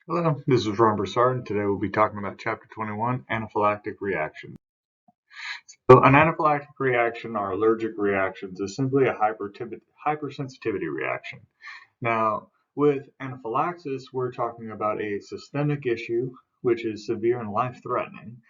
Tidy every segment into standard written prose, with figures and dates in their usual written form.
Hello, this is Ron Broussard, and today we'll be talking about Chapter 21, Anaphylactic Reaction. So an anaphylactic reaction or allergic reactions is simply a hypersensitivity reaction. Now, with anaphylaxis, we're talking about a systemic issue, which is severe and life-threatening,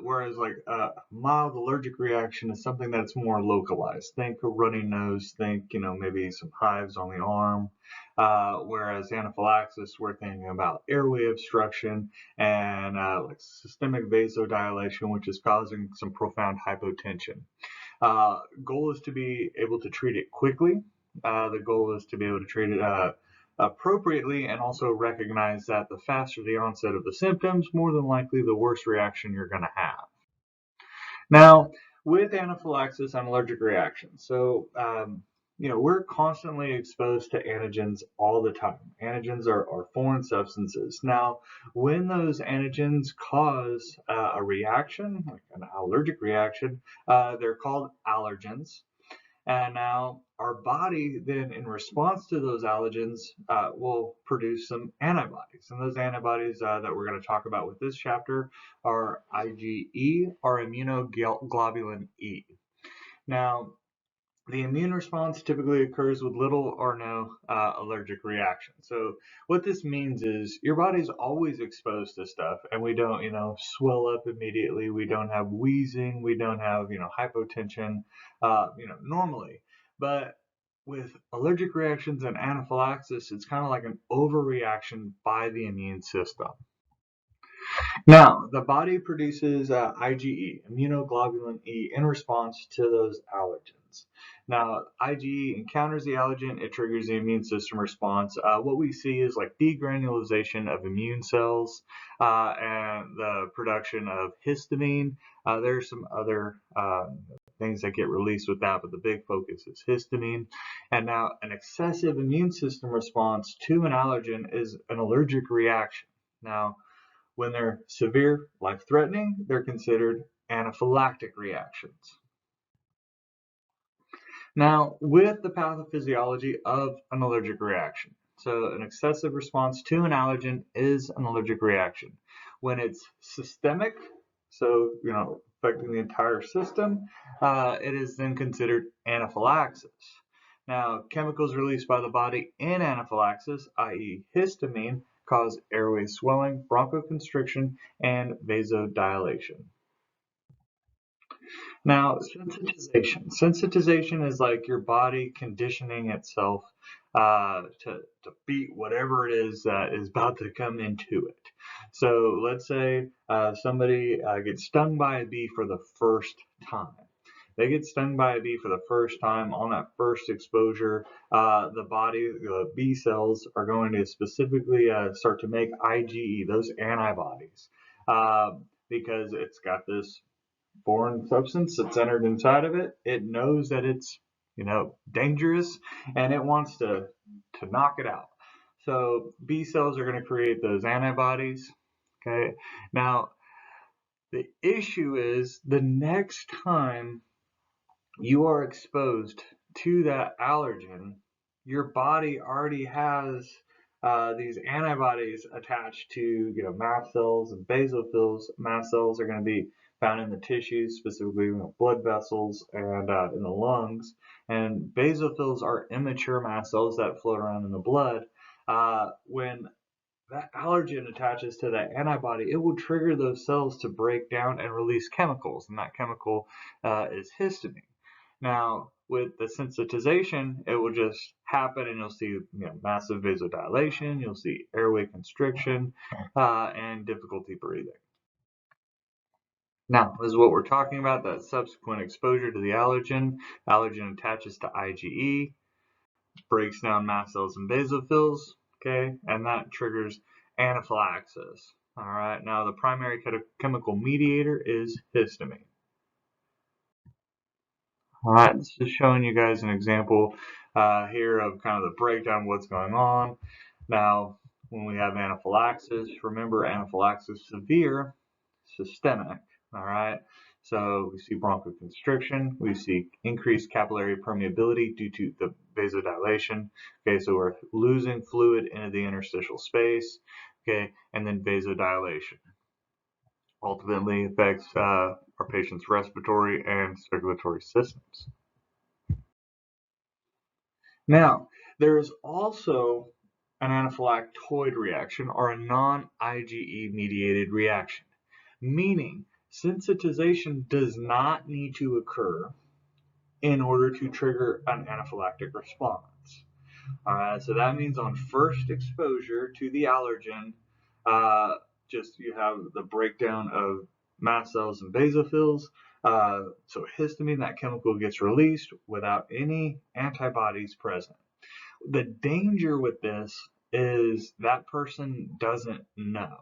whereas like a mild allergic reaction is something that's more localized. Think a runny nose, think, maybe some hives on the arm. Whereas anaphylaxis, we're thinking about airway obstruction and like systemic vasodilation, which is causing some profound hypotension. Goal is to be able to treat it quickly. The goal is to be able to treat it appropriately and also recognize that the faster the onset of the symptoms, more than likely the worse reaction you're going to have. Now, with anaphylaxis and allergic reactions, we're constantly exposed to antigens all the time. Antigens are foreign substances. Now, when those antigens cause a reaction, like an allergic reaction, they're called allergens. And now our body then, in response to those allergens, will produce some antibodies. And those antibodies that we're going to talk about with this chapter are IgE or immunoglobulin E. Now, the immune response typically occurs with little or no allergic reaction. So what this means is your body's always exposed to stuff, and we don't, swell up immediately. We don't have wheezing. We don't have, hypotension, normally. But with allergic reactions and anaphylaxis, it's kind of like an overreaction by the immune system. Now, the body produces IgE, immunoglobulin E, in response to those allergens. Now, IgE encounters the allergen, it triggers the immune system response. What we see is like degranulation of immune cells and the production of histamine. There's some other things that get released with that, but the big focus is histamine. And now, an excessive immune system response to an allergen is an allergic reaction. Now, when they're severe, life-threatening, they're considered anaphylactic reactions. Now, with the pathophysiology of an allergic reaction, so an excessive response to an allergen is an allergic reaction. When it's systemic, so affecting the entire system, it is then considered anaphylaxis. Now, chemicals released by the body in anaphylaxis, i.e. histamine, cause airway swelling, bronchoconstriction, and vasodilation. Now, sensitization. Sensitization is like your body conditioning itself to beat whatever it is that is about to come into it. So let's say somebody gets stung by a bee for the first time. They get stung by a bee for the first time on that first exposure. The B cells are going to specifically start to make IgE, those antibodies, because it's got this foreign substance that's entered inside of it. It knows that it's, dangerous, and it wants to knock it out. So B cells are going to create those antibodies. Okay. Now, the issue is the next time you are exposed to that allergen, your body already has these antibodies attached to mast cells and basophils. Mast cells are going to be found in the tissues, specifically blood vessels and in the lungs. And basophils are immature mast cells that float around in the blood. When that allergen attaches to that antibody, it will trigger those cells to break down and release chemicals, and that chemical is histamine. Now, with the sensitization, it will just happen, and you'll see massive vasodilation, you'll see airway constriction, and difficulty breathing. Now, this is what we're talking about, that subsequent exposure to the allergen. Allergen attaches to IgE, breaks down mast cells and basophils, okay, and that triggers anaphylaxis. All right, now the primary chemical mediator is histamine. All right, this is showing you guys an example here of kind of the breakdown of what's going on. Now, when we have anaphylaxis, remember anaphylaxis severe, systemic. All right, So we see bronchoconstriction, we see increased capillary permeability due to the vasodilation. Okay, so we're losing fluid into the interstitial space. Okay, and then vasodilation ultimately affects our patient's respiratory and circulatory systems. Now, there is also an anaphylactoid reaction or a non-IgE mediated reaction, meaning sensitization does not need to occur in order to trigger an anaphylactic response. So that means on first exposure to the allergen, just you have the breakdown of mast cells and basophils. So histamine, that chemical gets released without any antibodies present. The danger with this is that person doesn't know.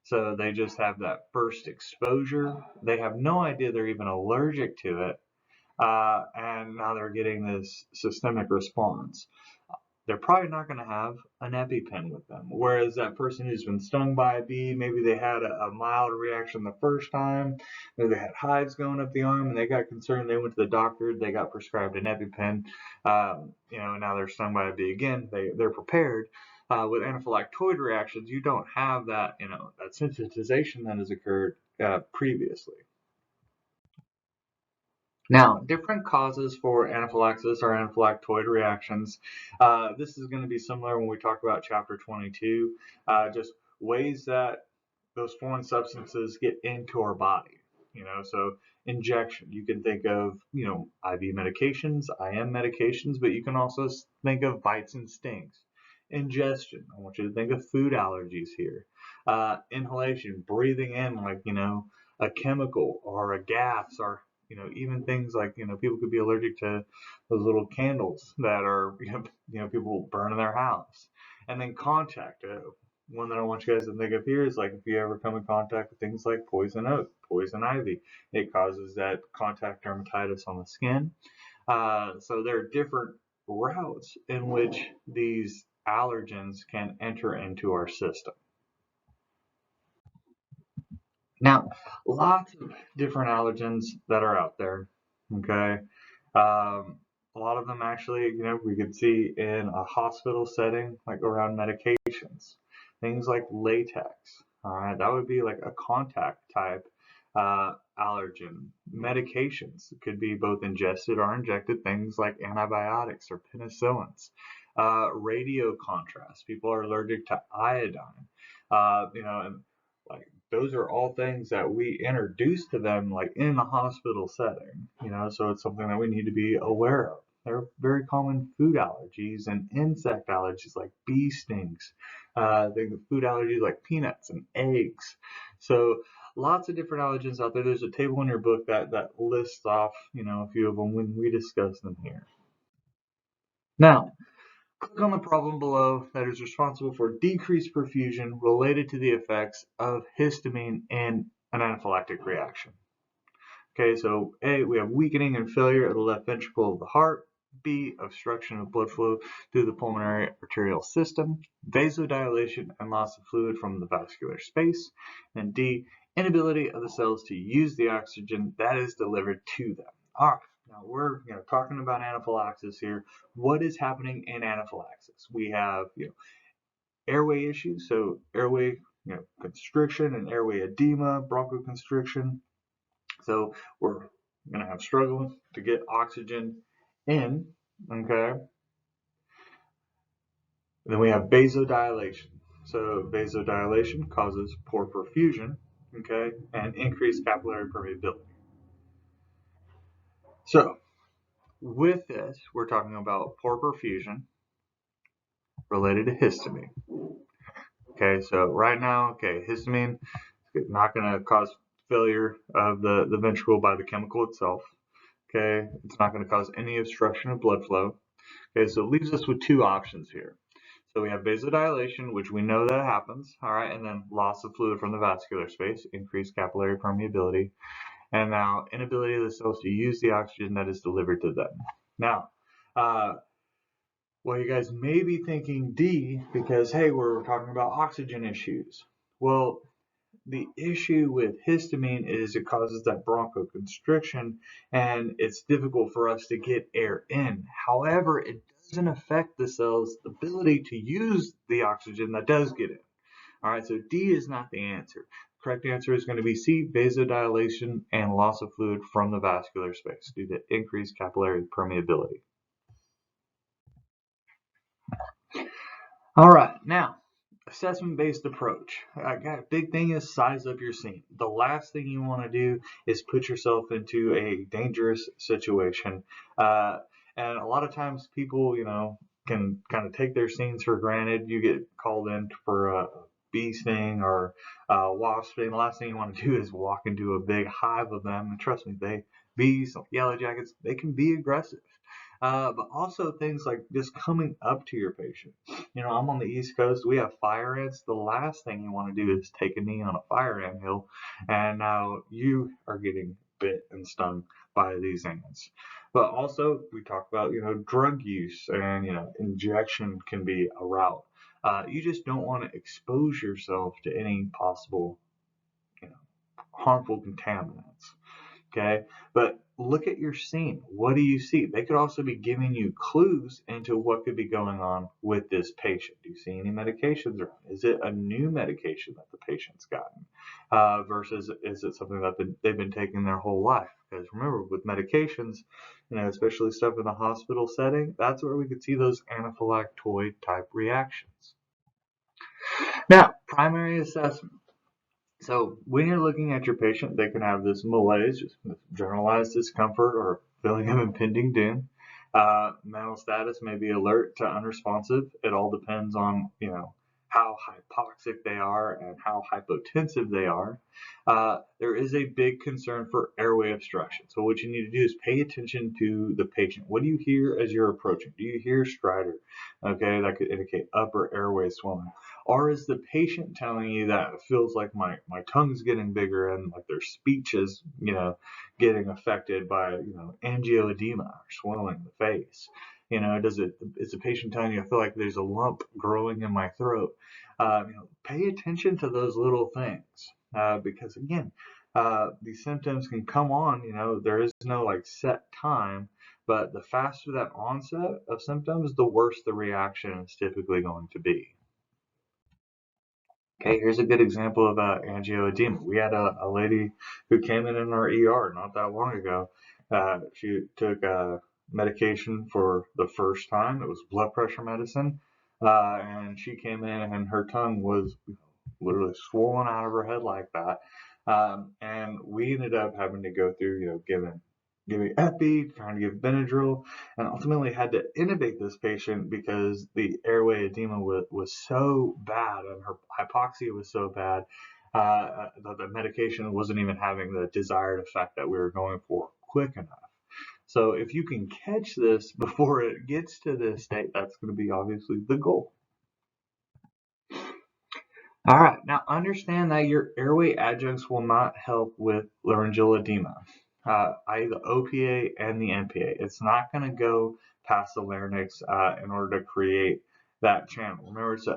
So they just have that first exposure. They have no idea they're even allergic to it. And now they're getting this systemic response. They're probably not going to have an EpiPen with them. Whereas that person who's been stung by a bee, maybe they had a mild reaction the first time, maybe they had hives going up the arm and they got concerned, they went to the doctor, they got prescribed an EpiPen, now they're stung by a bee again, they're prepared. With anaphylactoid reactions, you don't have that, that sensitization that has occurred previously. Now, different causes for anaphylaxis or anaphylactoid reactions. This is going to be similar when we talk about chapter 22, just ways that those foreign substances get into our body. So injection, you can think of, IV medications, IM medications, but you can also think of bites and stings. Ingestion, I want you to think of food allergies here. Inhalation, breathing in like, a chemical or a gas or even things like, people could be allergic to those little candles that are, people burn in their house. And then contact. One that I want you guys to think of here is like if you ever come in contact with things like poison oak, poison ivy, it causes that contact dermatitis on the skin. So there are different routes in which these allergens can enter into our system. Now, lots of different allergens that are out there, okay? A lot of them actually, we could see in a hospital setting, like around medications, things like latex, all right? That would be like a contact type allergen. Medications could be both ingested or injected, things like antibiotics or penicillins. Radio contrast, people are allergic to iodine, and like those are all things that we introduce to them like in the hospital setting, so it's something that we need to be aware of. There are very common food allergies and insect allergies like bee stings, food allergies like peanuts and eggs. So lots of different allergens out there. There's a table in your book that lists off, a few of them when we discuss them here. Now, click on the problem below that is responsible for decreased perfusion related to the effects of histamine in an anaphylactic reaction. Okay, so A, we have weakening and failure of the left ventricle of the heart. B, obstruction of blood flow through the pulmonary arterial system. Vasodilation and loss of fluid from the vascular space. And D, inability of the cells to use the oxygen that is delivered to them. All right. Now we're talking about anaphylaxis here. What is happening in anaphylaxis? We have airway issues, so airway constriction and airway edema, bronchoconstriction. So we're going to have struggle to get oxygen in, okay? Then we have vasodilation. So vasodilation causes poor perfusion, okay, and increased capillary permeability. So with this, we're talking about poor perfusion related to histamine. Okay, so right now, histamine is not going to cause failure of the ventricle by the chemical itself. Okay, it's not going to cause any obstruction of blood flow. Okay, so it leaves us with two options here. So we have vasodilation, which we know that happens, all right, and then loss of fluid from the vascular space, increased capillary permeability, and now inability of the cells to use the oxygen that is delivered to them. Now, well, you guys may be thinking D because, hey, we're talking about oxygen issues. Well, the issue with histamine is it causes that bronchoconstriction, and it's difficult for us to get air in. However, it doesn't affect the cell's ability to use the oxygen that does get in. All right, so D is not the answer. Correct answer is going to be C, vasodilation and loss of fluid from the vascular space due to increased capillary permeability. All right, now, assessment-based approach. A big thing is size up your scene. The last thing you want to do is put yourself into a dangerous situation. And a lot of times people, can kind of take their scenes for granted. You get called in for a bee sting or a wasp sting. The last thing you want to do is walk into a big hive of them. And trust me, bees, yellow jackets, they can be aggressive. But also things like just coming up to your patient. I'm on the East Coast. We have fire ants. The last thing you want to do is take a knee on a fire ant hill, and now you are getting bit and stung by these ants. But also, we talk about drug use, and injection can be a route. You just don't want to expose yourself to any possible harmful contaminants. Okay, but look at your scene. What do you see? They could also be giving you clues into what could be going on with this patient. Do you see any medications around? Is it a new medication that the patient's gotten versus is it something that they've been taking their whole life? Because remember, with medications, especially stuff in the hospital setting, that's where we could see those anaphylactoid type reactions. Now, primary assessment. So when you're looking at your patient, they can have this malaise, just generalized discomfort or feeling of impending doom. Mental status may be alert to unresponsive. It all depends on, how hypoxic they are and how hypotensive they are. There is a big concern for airway obstruction. So what you need to do is pay attention to the patient. What do you hear as you're approaching? Do you hear stridor? Okay, that could indicate upper airway swelling. Or is the patient telling you that it feels like my tongue's getting bigger and like their speech is, getting affected by, angioedema or swelling in the face? Is the patient telling you I feel like there's a lump growing in my throat? Pay attention to those little things because again, these symptoms can come on. There is no like set time, but the faster that onset of symptoms, the worse the reaction is typically going to be. Okay, here's a good example of angioedema. We had a lady who came in our ER not that long ago. She took medication for the first time. It was blood pressure medicine. And she came in and her tongue was literally swollen out of her head like that. And we ended up having to go through, giving epi, trying to give Benadryl, and ultimately had to intubate this patient because the airway edema was so bad and her hypoxia was so bad that the medication wasn't even having the desired effect that we were going for quick enough. So if you can catch this before it gets to this state, that's going to be obviously the goal. All right, now understand that your airway adjuncts will not help with laryngeal edema, i.e. the OPA and the NPA. It's not going to go past the larynx in order to create that channel. Remember, it's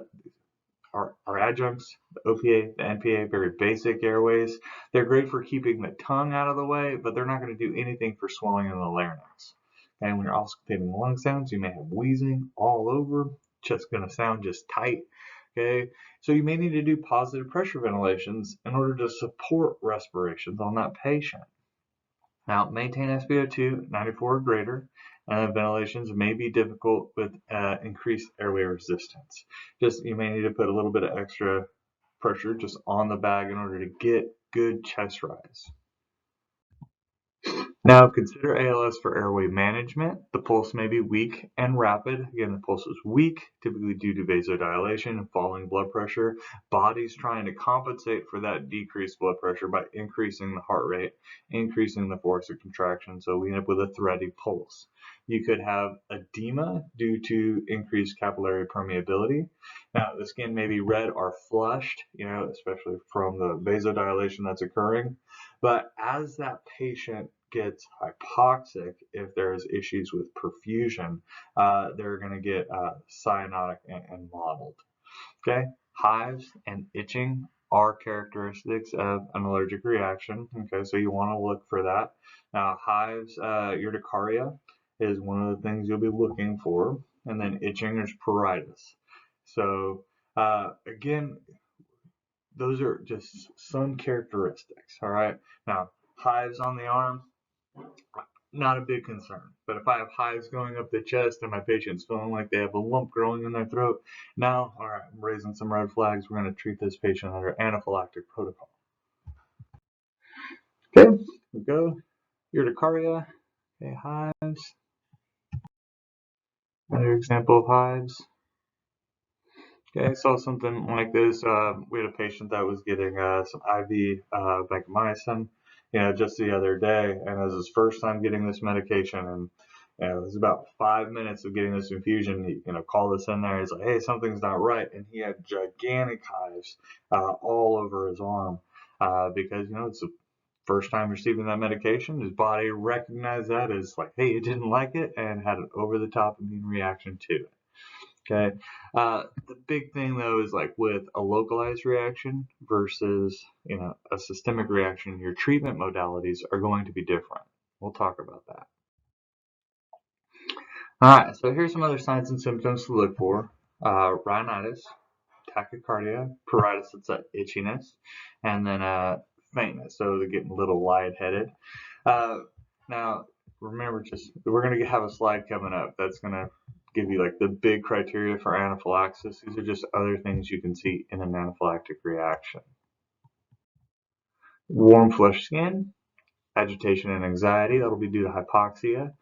our adjuncts, the OPA, the NPA, very basic airways. They're great for keeping the tongue out of the way, but they're not going to do anything for swelling in the larynx. And when you're auscultating lung sounds, you may have wheezing all over, just going to sound just tight. Okay, so you may need to do positive pressure ventilations in order to support respirations on that patient. Now, maintain SpO2 94 or greater, and ventilations may be difficult with increased airway resistance. You may need to put a little bit of extra pressure just on the bag in order to get good chest rise. Now, consider ALS for airway management. The pulse may be weak and rapid. Again, the pulse is weak, typically due to vasodilation and falling blood pressure. Body's trying to compensate for that decreased blood pressure by increasing the heart rate, increasing the force of contraction, so we end up with a thready pulse. You could have edema due to increased capillary permeability. Now, the skin may be red or flushed, especially from the vasodilation that's occurring. But as that patient gets hypoxic, if there's issues with perfusion, they're going to get cyanotic and mottled. Okay, hives and itching are characteristics of an allergic reaction. Okay, so you want to look for that. Now, hives, urticaria is one of the things you'll be looking for, and then itching is pruritus. So again, those are just some characteristics. All right. Now, hives on the arm, not a big concern. But if I have hives going up the chest and my patient's feeling like they have a lump growing in their throat, now, all right, I'm raising some red flags. We're going to treat this patient under anaphylactic protocol. Okay, we go. Urticaria. Okay, hives. Another example of hives. Okay, I saw something like this. We had a patient that was getting some IV vancomycin, just the other day, and it was his first time getting this medication, and it was about 5 minutes of getting this infusion. He, called us in there. He's like, "Hey, something's not right," and he had gigantic hives all over his arm because it's the first time receiving that medication. His body recognized that as like, "Hey, it didn't like it," and had an over-the-top immune reaction to it. Okay. The big thing though is like with a localized reaction versus, a systemic reaction, your treatment modalities are going to be different. We'll talk about that. All right. So here's some other signs and symptoms to look for. Rhinitis, tachycardia, pruritus, it's that itchiness, and then faintness. So they're getting a little lightheaded. Now, remember, we're going to have a slide coming up that's going to give you like the big criteria for anaphylaxis. These are just other things you can see in an anaphylactic reaction. Warm flushed skin, agitation and anxiety, that'll be due to hypoxia,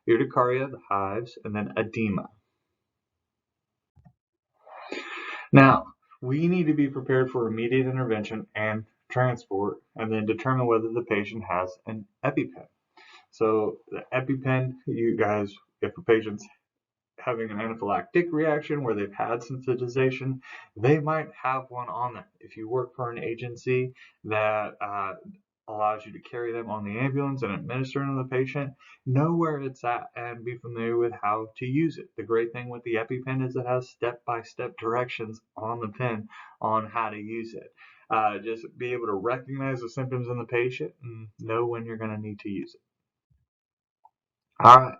urticaria, the hives, and then edema. Now, we need to be prepared for immediate intervention and transport, and then determine whether the patient has an EpiPen. So the EpiPen, you guys, if a patient's having an anaphylactic reaction where they've had sensitization, they might have one on them. If you work for an agency that allows you to carry them on the ambulance and administer them to the patient, know where it's at and be familiar with how to use it. The great thing with the EpiPen is it has step-by-step directions on the pen on how to use it. Just be able to recognize the symptoms in the patient and know when you're going to need to use it. All right.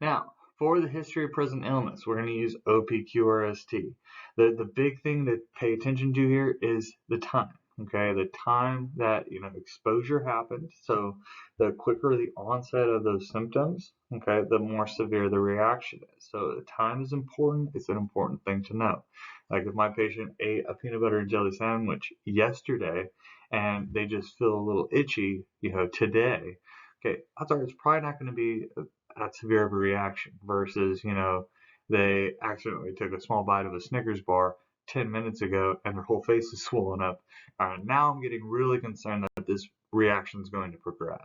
Now, for the history of present illness, we're going to use OPQRST. The big thing to pay attention to here is the time. Okay, the time that exposure happened. So the quicker the onset of those symptoms, okay, the more severe the reaction is. So the time is important. It's an important thing to know. Like if my patient ate a peanut butter and jelly sandwich yesterday and they just feel a little itchy, today, okay, odds are it's probably not going to be that severe of a reaction versus, they accidentally took a small bite of a Snickers bar 10 minutes ago and their whole face is swollen up. Now I'm getting really concerned that this reaction is going to progress.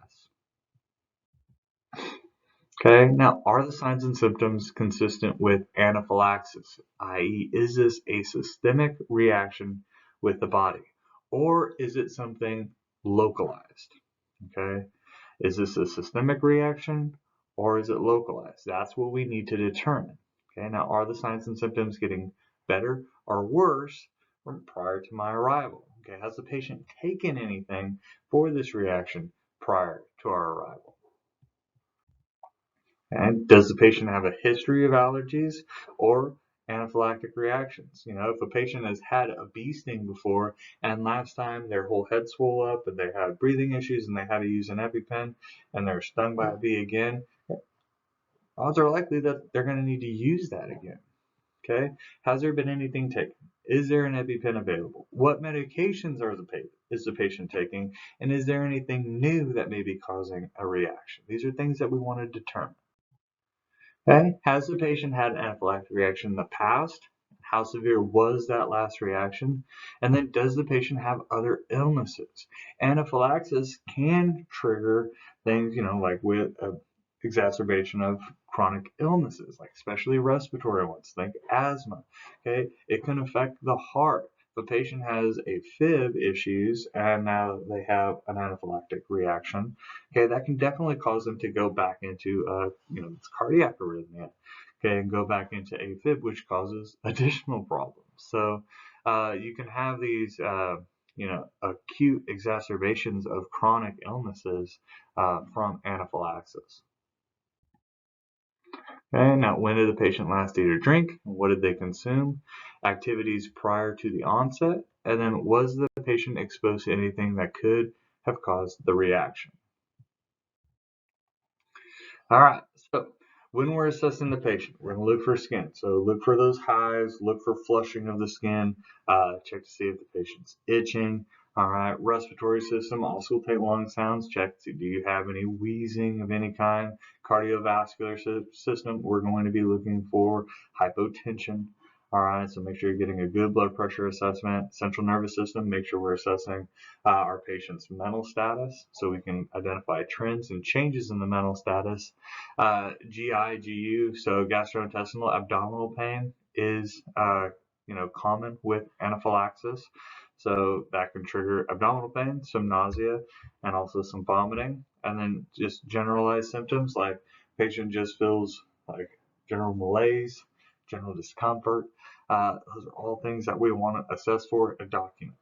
Okay, now are the signs and symptoms consistent with anaphylaxis, i.e. is this a systemic reaction with the body or is it something localized? Okay, is this a systemic reaction or is it localized? That's what we need to determine. Okay, now are the signs and symptoms getting better or worse from prior to my arrival? Okay, has the patient taken anything for this reaction prior to our arrival? And does the patient have a history of allergies or anaphylactic reactions? If a patient has had a bee sting before and last time their whole head swole up and they had breathing issues and they had to use an EpiPen and they're stung by a bee again, odds are likely that they're going to need to use that again. Okay, has there been anything taken? Is there an EpiPen available? What medications is the patient taking? And is there anything new that may be causing a reaction? These are things that we want to determine. Okay, has the patient had an anaphylactic reaction in the past? How severe was that last reaction? And then does the patient have other illnesses? Anaphylaxis can trigger things, like with exacerbation of chronic illnesses, like especially respiratory ones, think asthma. Okay, it can affect the heart. If a patient has AFib issues and now they have an anaphylactic reaction, okay, that can definitely cause them to go back into this cardiac arrhythmia, okay, and go back into AFib, which causes additional problems. So you can have these acute exacerbations of chronic illnesses from anaphylaxis. Okay, now when did the patient last eat or drink? What did they consume? Activities prior to the onset, and then was the patient exposed to anything that could have caused the reaction? All right, so when we're assessing the patient, we're going to look for skin. So look for those hives, look for flushing of the skin, check to see if the patient's itching. All right, respiratory system, also take lung sounds, check to do you have any wheezing of any kind. Cardiovascular system, we're going to be looking for hypotension. All right, so make sure you're getting a good blood pressure assessment. Central nervous system, make sure we're assessing our patient's mental status so we can identify trends and changes in the mental status. GI, GU, so gastrointestinal abdominal pain is common with anaphylaxis. So that can trigger abdominal pain, some nausea, and also some vomiting. And then just generalized symptoms like patient just feels like general malaise, general discomfort. Those are all things that we want to assess for and document.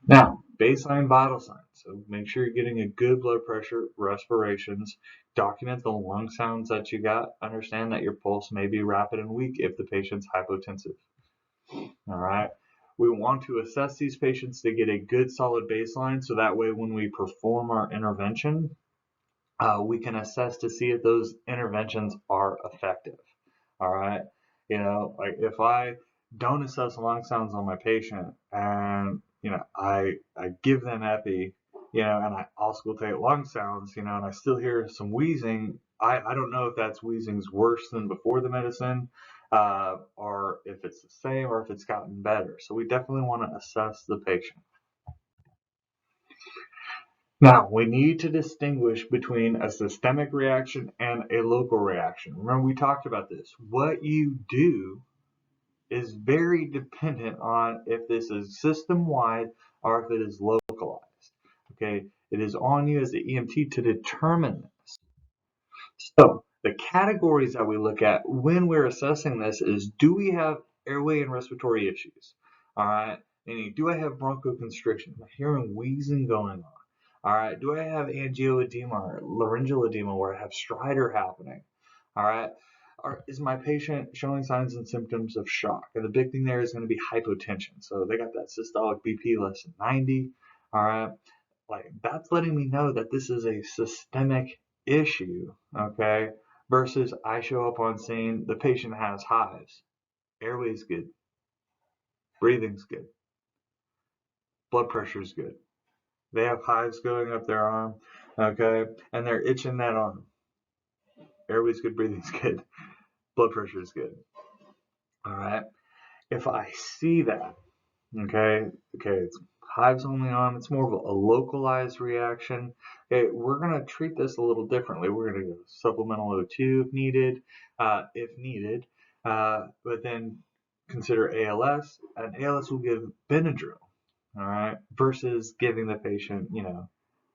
Now, baseline vital signs. So make sure you're getting a good blood pressure, respirations, document the lung sounds that you got. Understand that your pulse may be rapid and weak if the patient's hypotensive. All right. We want to assess these patients to get a good solid baseline so that way when we perform our intervention, we can assess to see if those interventions are effective. All right. Like if I don't assess lung sounds on my patient and, I give them epi, and I also take lung sounds, and I still hear some wheezing, I don't know if that's wheezing's worse than before the medicine, or if it's the same or if it's gotten better. So we definitely want to assess the patient. Now, we need to distinguish between a systemic reaction and a local reaction. Remember, we talked about this. What you do is very dependent on if this is system-wide or if it is localized. Okay, it is on you as the EMT to determine this. So, the categories that we look at when we're assessing this is, do we have airway and respiratory issues? All right, meaning, do I have bronchoconstriction? Am I hearing wheezing going on? All right, do I have angioedema or laryngeal edema where I have stridor happening? All right, or is my patient showing signs and symptoms of shock? And the big thing there is going to be hypotension. So they got that systolic BP less than 90. All right, like that's letting me know that this is a systemic issue. Okay, versus I show up on scene, the patient has hives, airway's good, breathing's good, blood pressure's good. They have hives going up their arm, okay, and they're itching that arm. Airway's good, breathing's good, blood pressure is good. All right. If I see that, okay, it's hives only on, it's more of a localized reaction. Okay, we're gonna treat this a little differently. We're gonna go supplemental O2 if needed, but then consider ALS, and ALS will give Benadryl, all right, versus giving the patient,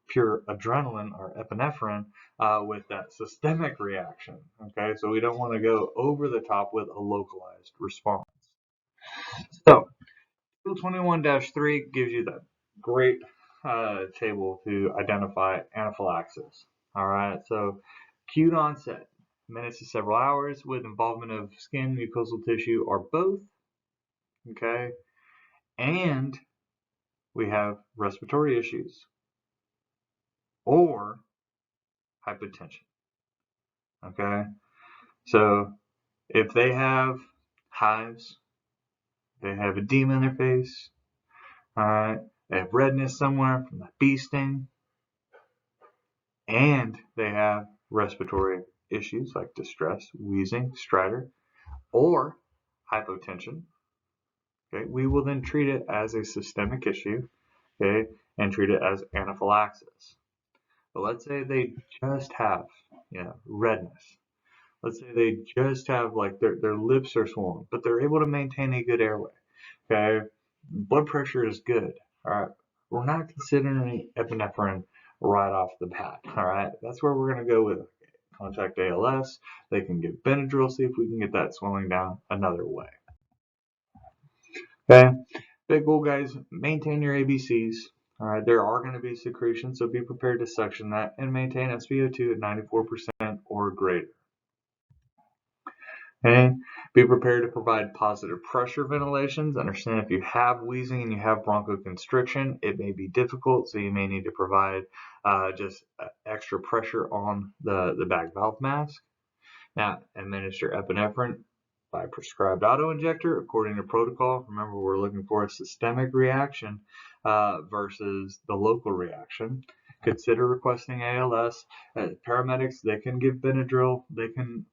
pure adrenaline or epinephrine with that systemic reaction. Okay, so we don't want to go over the top with a localized response. So, 21-3 gives you that great table to identify anaphylaxis. All right, so acute onset, minutes to several hours with involvement of skin, mucosal tissue, or both. Okay, and we have respiratory issues or hypertension. Okay, so if they have hives, they have edema in their face, all right, they have redness somewhere from that bee sting, and they have respiratory issues like distress, wheezing, stridor, or hypotension, okay, we will then treat it as a systemic issue, okay, and treat it as anaphylaxis. But let's say they just have, redness. Let's say they just have like their lips are swollen, but they're able to maintain a good airway. Okay, blood pressure is good. All right, we're not considering epinephrine right off the bat. All right, that's where we're going to go with contact ALS. They can give Benadryl, see if we can get that swelling down another way. Okay, big goal, guys, maintain your ABCs. All right, there are going to be secretions, so be prepared to suction that and maintain SpO2 at 94% or greater. Okay, be prepared to provide positive pressure ventilations. Understand if you have wheezing and you have bronchoconstriction, it may be difficult, so you may need to provide just extra pressure on the bag valve mask. Now, administer epinephrine by prescribed autoinjector according to protocol. Remember, we're looking for a systemic reaction versus the local reaction. Consider requesting ALS. Paramedics, they can give Benadryl. They can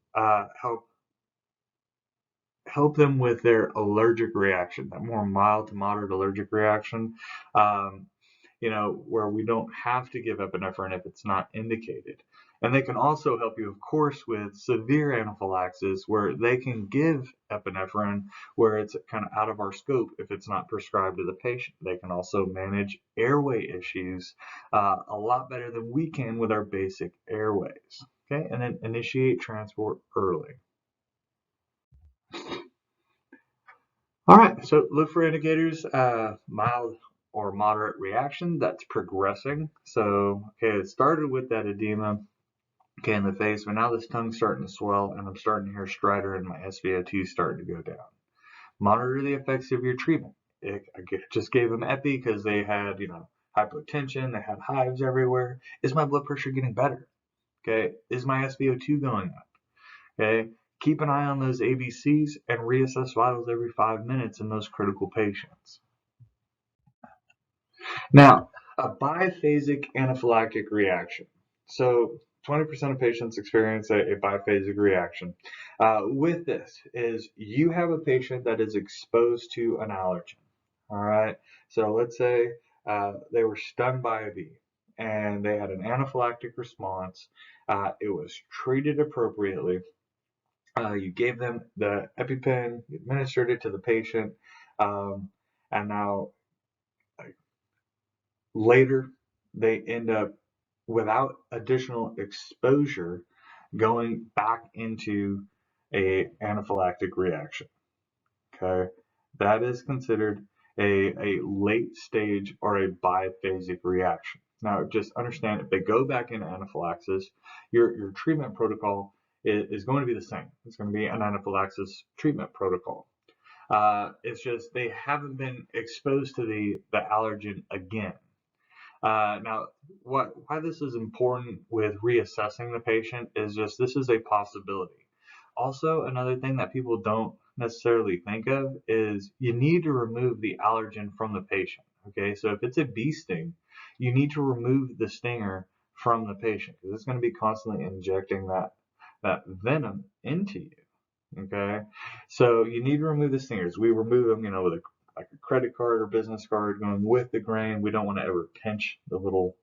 help them with their allergic reaction, that more mild to moderate allergic reaction, where we don't have to give epinephrine if it's not indicated. And they can also help you, of course, with severe anaphylaxis, where they can give epinephrine where it's kind of out of our scope if it's not prescribed to the patient. They can also manage airway issues a lot better than we can with our basic airways. Okay, and then initiate transport early. All right, so look for indicators, mild or moderate reaction that's progressing. So, okay, it started with that edema, okay, in the face, but now this tongue's starting to swell and I'm starting to hear stridor and my SpO2 starting to go down. Monitor the effects of your treatment. I just gave them epi because they had, hypotension, they had hives everywhere. Is my blood pressure getting better? Okay, is my SpO2 going up? Okay, keep an eye on those ABCs and reassess vitals every 5 minutes in those critical patients. Now, a biphasic anaphylactic reaction. So 20% of patients experience a biphasic reaction. With this is you have a patient that is exposed to an allergen. All right. So let's say they were stung by a bee and they had an anaphylactic response. It was treated appropriately. You gave them the EpiPen, you administered it to the patient, and now later they end up without additional exposure going back into a anaphylactic reaction. Okay, that is considered a late stage or a biphasic reaction. Now, just understand if they go back into anaphylaxis, your treatment protocol is going to be the same. It's going to be an anaphylaxis treatment protocol. It's just they haven't been exposed to the allergen again. Now, why this is important with reassessing the patient is just this is a possibility. Also, another thing that people don't necessarily think of is you need to remove the allergen from the patient. Okay, so if it's a bee sting, you need to remove the stinger from the patient because it's going to be constantly injecting that venom into you. Okay, so you need to remove the stingers. We remove them, with like a credit card or business card going with the grain. We don't want to ever pinch the little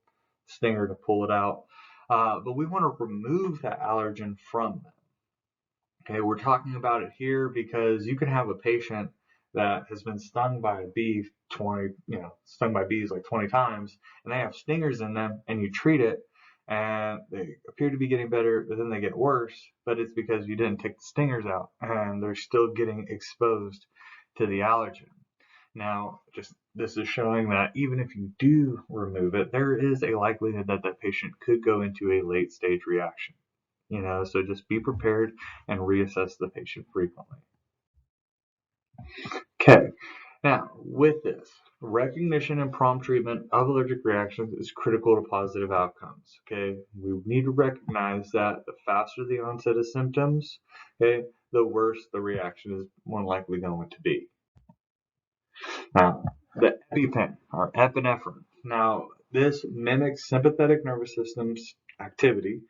stinger to pull it out, but we want to remove that allergen from them. Okay, we're talking about it here because you can have a patient that has been stung by a bee stung by bees like 20 times, and they have stingers in them, and you treat it, and they appear to be getting better, but then they get worse, but it's because you didn't take the stingers out, and they're still getting exposed to the allergen. Now, this is showing that even if you do remove it, there is a likelihood that that patient could go into a late stage reaction. So just be prepared and reassess the patient frequently. Okay, now with this, recognition and prompt treatment of allergic reactions is critical to positive outcomes. Okay, we need to recognize that the faster the onset of symptoms, okay, the worse the reaction is more likely going to be. Now, the EpiPen or epinephrine. Now, this mimics sympathetic nervous system's activity,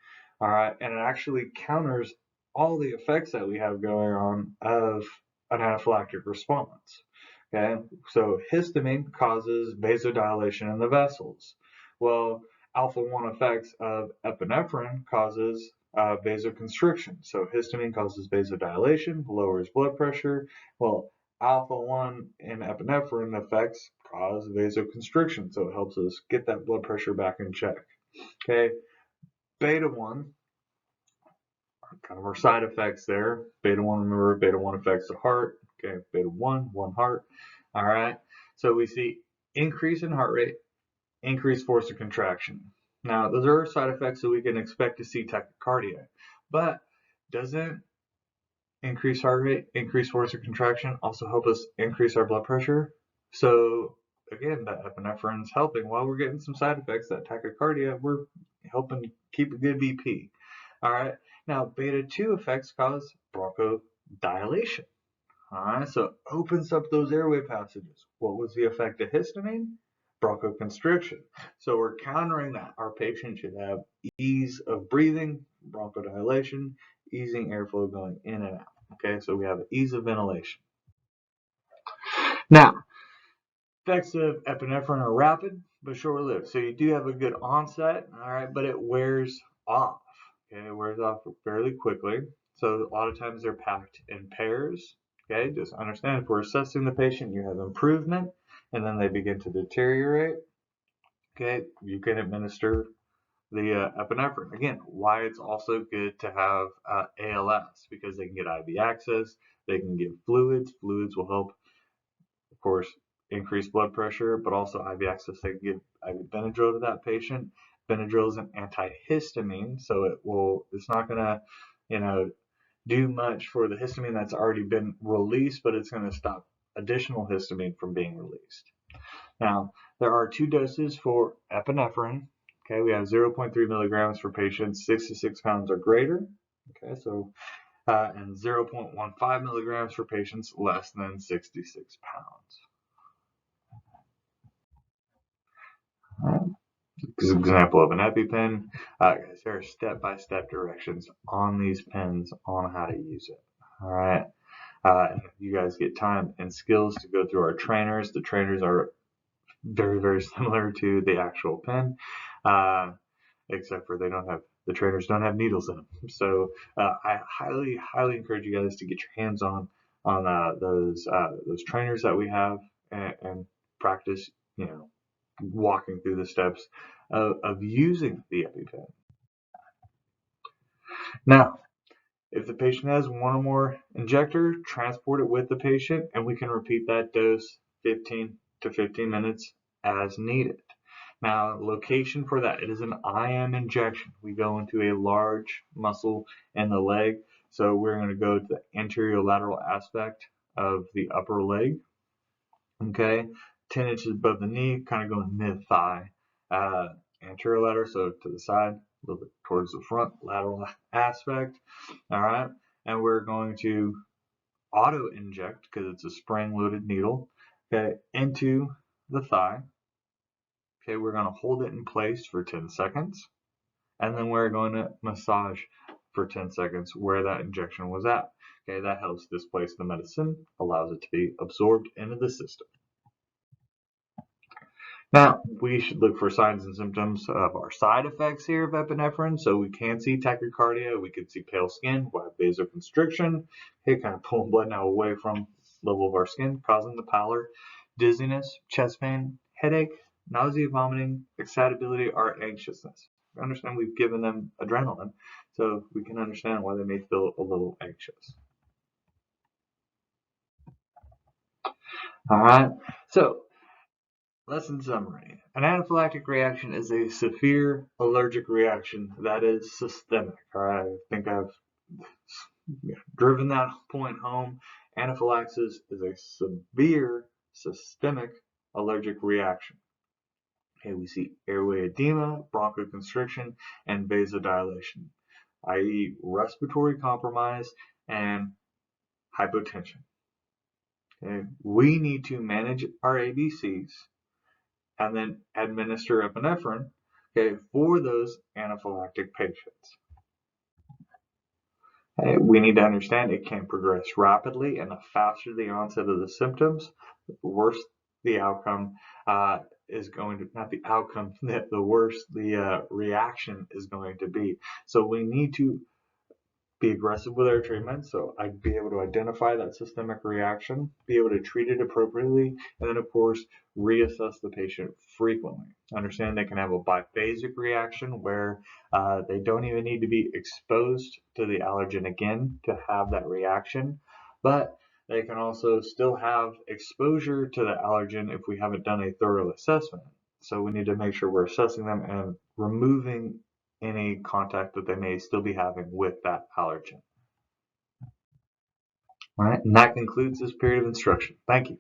all right, and it actually counters all the effects that we have going on of an anaphylactic response. Okay, so histamine causes vasodilation in the vessels. Well, alpha-1 effects of epinephrine causes vasoconstriction. So histamine causes vasodilation, lowers blood pressure. Well, alpha-1 and epinephrine effects cause vasoconstriction, so it helps us get that blood pressure back in check. Okay, beta-1, kind of our side effects there. Beta-1, remember, beta-1 affects the heart. Okay, beta-1, one heart. All right, So we see increase in heart rate, increased force of contraction. Now, those are side effects that we can expect to see tachycardia, but doesn't increase heart rate, increase force of contraction also help us increase our blood pressure? So again, that epinephrine is helping. While we're getting some side effects, that tachycardia, we're helping keep a good BP. All right. Now, beta 2 effects cause bronchodilation. All right, so it opens up those airway passages. What was the effect of histamine? Bronchoconstriction. So we're countering that. Our patient should have ease of breathing, bronchodilation, easing airflow going in and out. Okay, so we have ease of ventilation. Now, effects of epinephrine are rapid but short-lived. So you do have a good onset, all right, but it wears off. Okay, it wears off fairly quickly. So a lot of times they're packed in pairs. Okay, just understand if we're assessing the patient, you have improvement, and then they begin to deteriorate. Okay, you can administer the epinephrine. Again, why it's also good to have ALS, because they can get IV access, they can give fluids. Fluids will help, of course, increase blood pressure, but also IV access. They can give IV Benadryl to that patient. Benadryl is an antihistamine, so it's not going to, do much for the histamine that's already been released, but it's going to stop additional histamine from being released. Now, there are 2 doses for epinephrine. Okay, we have 0.3 milligrams for patients 66 pounds or greater. Okay, so and 0.15 milligrams for patients less than 66 pounds. This is an example of an EpiPen. Guys, there are step-by-step directions on these pens on how to use it. All right. And if you guys get time and skills to go through our trainers, the trainers are very, very similar to the actual pen, except for the trainers don't have needles in them. So I highly, highly encourage you guys to get your hands on those trainers that we have and practice, walking through the steps of using the EpiPen. Now, if the patient has one or more injector, transport it with the patient, and we can repeat that dose 15 to 15 minutes as needed. Now, location for that, it is an IM injection. We go into a large muscle in the leg, so we're going to go to the anterior lateral aspect of the upper leg. Okay, 10 inches above the knee, kind of going mid-thigh. Anterolateral, so to the side, a little bit towards the front, lateral aspect. All right, and we're going to auto inject, because it's a spring-loaded needle, okay, into the thigh. Okay, we're going to hold it in place for 10 seconds, and then we're going to massage for 10 seconds where that injection was at. Okay, that helps displace the medicine, allows it to be absorbed into the system. Now, we should look for signs and symptoms of our side effects here of epinephrine. So we can see tachycardia, we can see pale skin, we'll have vasoconstriction, okay, kind of pulling blood now away from the level of our skin, causing the pallor, dizziness, chest pain, headache, nausea, vomiting, excitability, or anxiousness. Understand we've given them adrenaline, so we can understand why they may feel a little anxious. All right, so lesson summary. An anaphylactic reaction is a severe allergic reaction that is systemic. All right, I think I've driven that point home. Anaphylaxis is a severe systemic allergic reaction. Okay, we see airway edema, bronchoconstriction, and vasodilation, i.e. respiratory compromise and hypotension. Okay, we need to manage our ABCs and then administer epinephrine, okay, for those anaphylactic patients. Okay, we need to understand it can progress rapidly, and the faster the onset of the symptoms, the worse the outcome is going to, not the outcome, the worse the reaction is going to be. So we need to be aggressive with our treatment. So I'd be able to identify that systemic reaction, be able to treat it appropriately, and then of course reassess the patient frequently. Understand they can have a biphasic reaction where they don't even need to be exposed to the allergen again to have that reaction, but They can also still have exposure to the allergen if we haven't done a thorough assessment. So we need to make sure we're assessing them and removing any contact that they may still be having with that allergen. All right, and that concludes this period of instruction. Thank you.